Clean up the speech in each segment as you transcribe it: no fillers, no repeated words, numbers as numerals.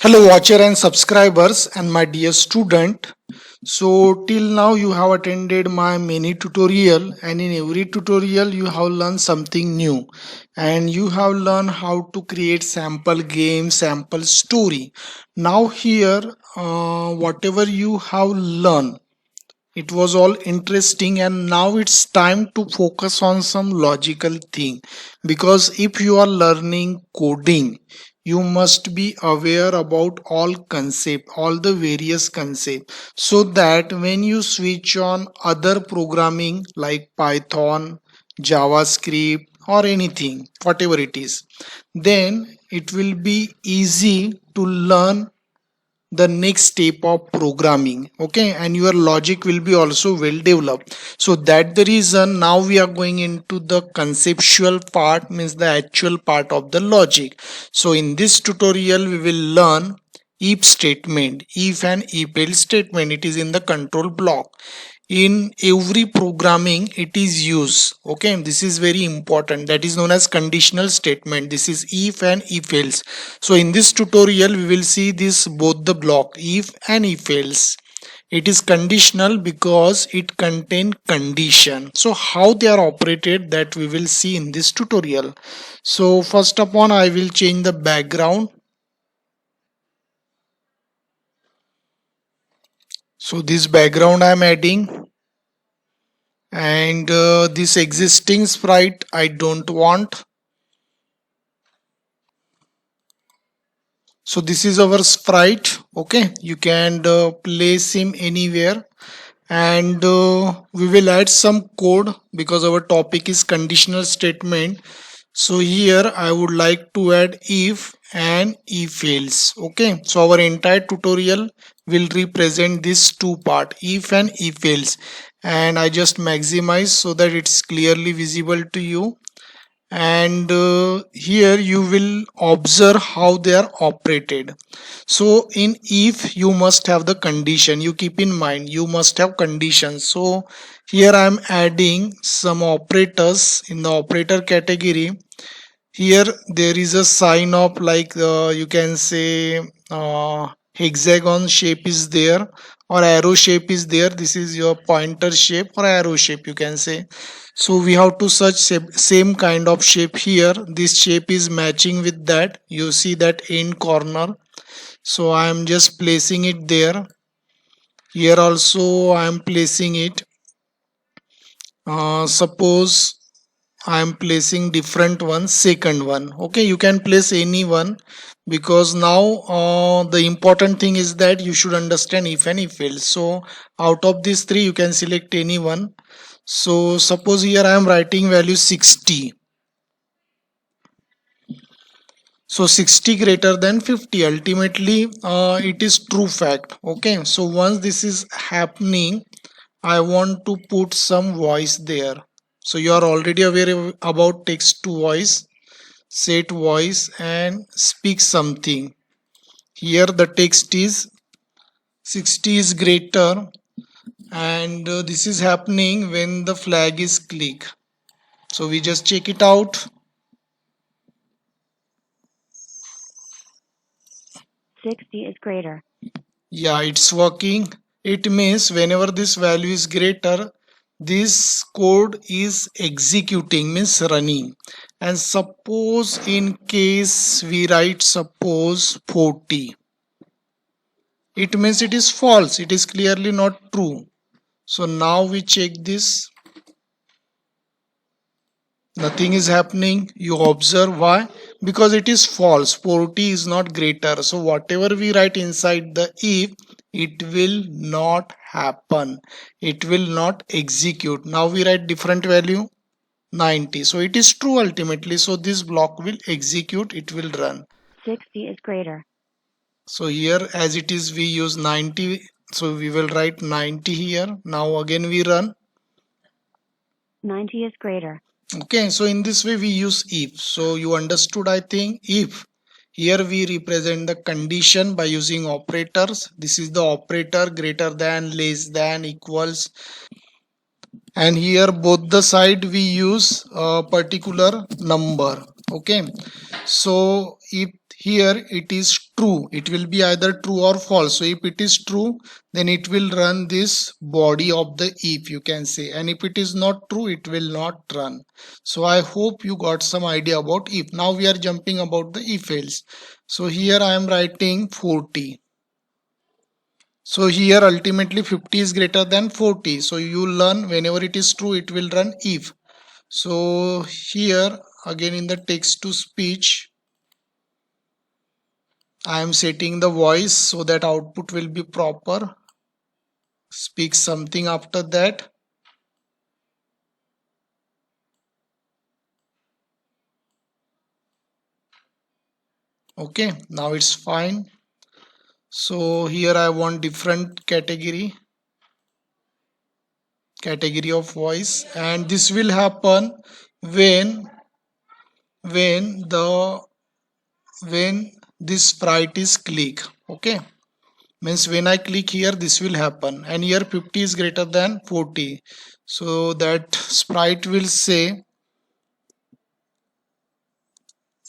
Hello, watcher and subscribers, and my dear student. So, till now, you have attended my mini tutorial, and in every tutorial, you have learned something new, and you have learned how to create sample game, sample story. Now, here, whatever you have learned, it was all interesting, and now it's time to focus on some logical thing, because if you are learning coding, you must be aware about all concept, all the various concept, so that when you switch on other programming like Python, JavaScript, or anything, whatever it is, then it will be easy to learn the next step of programming. Okay, and your logic will be also well developed. So that the reason now we are going into the conceptual part, means the actual part of the logic. So in this tutorial we will learn if statement, if and if else statement. It is in the control block. In every programming it is used. Okay, this is very important. That is known as conditional statement. This is if and if else. So in this tutorial we will see this both the block if and if else. It is conditional because it contain condition. So how they are operated, that we will see in this tutorial. So first upon, I will change the background. So this background I am adding, and this existing sprite I don't want. So this is our sprite. Okay, you can place him anywhere, and we will add some code because our topic is conditional statement. So here I would like to add if and if else. Okay, so our entire tutorial will represent this two part, if and if else, and I just maximize so that it's clearly visible to you. And here you will observe how they are operated. So in if, you must have the condition. You keep in mind, you must have conditions. So here I am adding some operators in the operator category. Here there is a sign of, like, you can say, hexagon shape is there, or arrow shape is there. This is your pointer shape or arrow shape, you can say. So we have to search same kind of shape. Here this shape is matching with that. You see that end corner, so I am just placing it there. Here also I am placing it. Suppose I am placing different one, second one. Okay, you can place any one, because now the important thing is that you should understand if and if else. So out of these three you can select any one. So suppose here I am writing value 60. So 60 greater than 50, ultimately it is true fact. Okay, so once this is happening, I want to put some voice there. So you are already aware about text to voice. Set voice and speak something. Here the text is 60 is greater, and this is happening when the flag is clicked. So we just check it out. 60 is greater. Yeah, it's working. It means whenever this value is greater, this code is executing, means running. And suppose in case we write suppose 40, it means it is false. It is clearly not true. So now we check this. Nothing is happening. You observe why? Because it is false. 40 is not greater. So whatever we write inside the if, it will not happen. It will not execute. Now we write different value, 90. So it is true ultimately. So this block will execute. It will run. 60 is greater. So here as it is, we use 90. So we will write 90 here. Now again we run. 90 is greater. Okay, so in this way we use if. So you understood, I think. If, here we represent the condition by using operators. This is the operator, greater than, less than, equals. And here both the side we use a particular number. Okay, so if here it is true, it will be either true or false. So if it is true, then it will run this body of the if, you can say, and if it is not true, it will not run. So I hope you got some idea about if. Now we are jumping about the if else. So here I am writing 40. So here ultimately 50 is greater than 40. So you learn whenever it is true, it will run if. So here again in the text to speech, I am setting the voice so that output will be proper. Speak something after that. Okay, now it's fine. So here I want different category of voice, and this will happen when this sprite is click. Okay, means when I click here, this will happen, and here 50 is greater than 40. So that sprite will say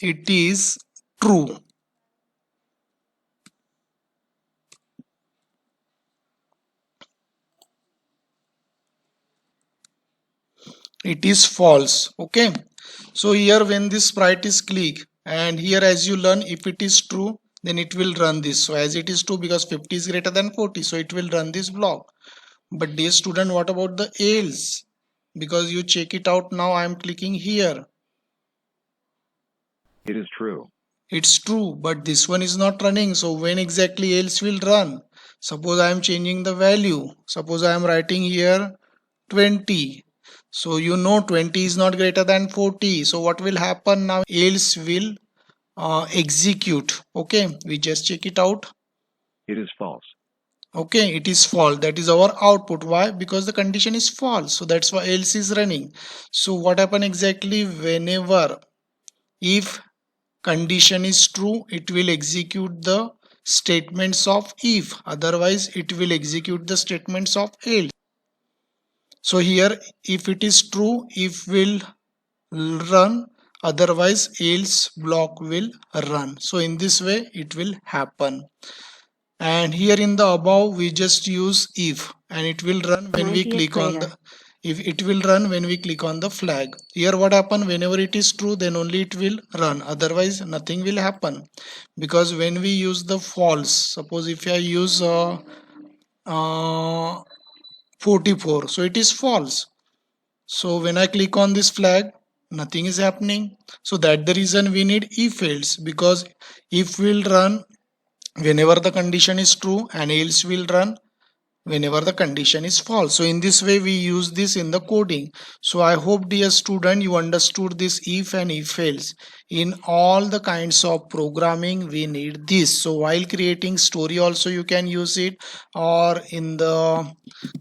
it is true. It is false. Okay, so here when this sprite is click, and here as you learn, if it is true, then it will run this. So as it is true, because 50 is greater than 40, so it will run this block. But dear student, what about the else? Because you check it out now, I am clicking here. It is true. It's true, but this one is not running. So when exactly else will run? Suppose I am changing the value. Suppose I am writing here 20. So you know 20 is not greater than 40. So what will happen now? Else will execute. Okay, we just check it out. It is false. Okay, it is false. That is our output. Why? Because the condition is false. So that's why else is running. So what happen exactly? Whenever if condition is true, it will execute the statements of if. Otherwise it will execute the statements of else. So here if it is true, if will run, otherwise else block will run. So in this way it will happen. And here in the above we just use if, and it will run when we 90 is click on greater. the, if it will run when we click on the flag. Here what happen, whenever it is true, then only it will run, otherwise nothing will happen. Because when we use the false, suppose if I use 44, so it is false. So when I click on this flag, nothing is happening. So that the reason we need if else, because if will run whenever the condition is true, and else will run whenever the condition is false. So in this way we use this in the coding. So I hope dear student you understood this if and if else. In all the kinds of programming we need this. So while creating story also you can use it, or in the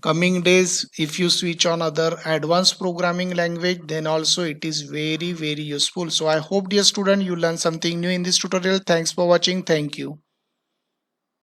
coming days if you switch on other advanced programming language, then also it is very useful. So I hope dear student you learn something new in this tutorial. Thanks for watching. Thank you.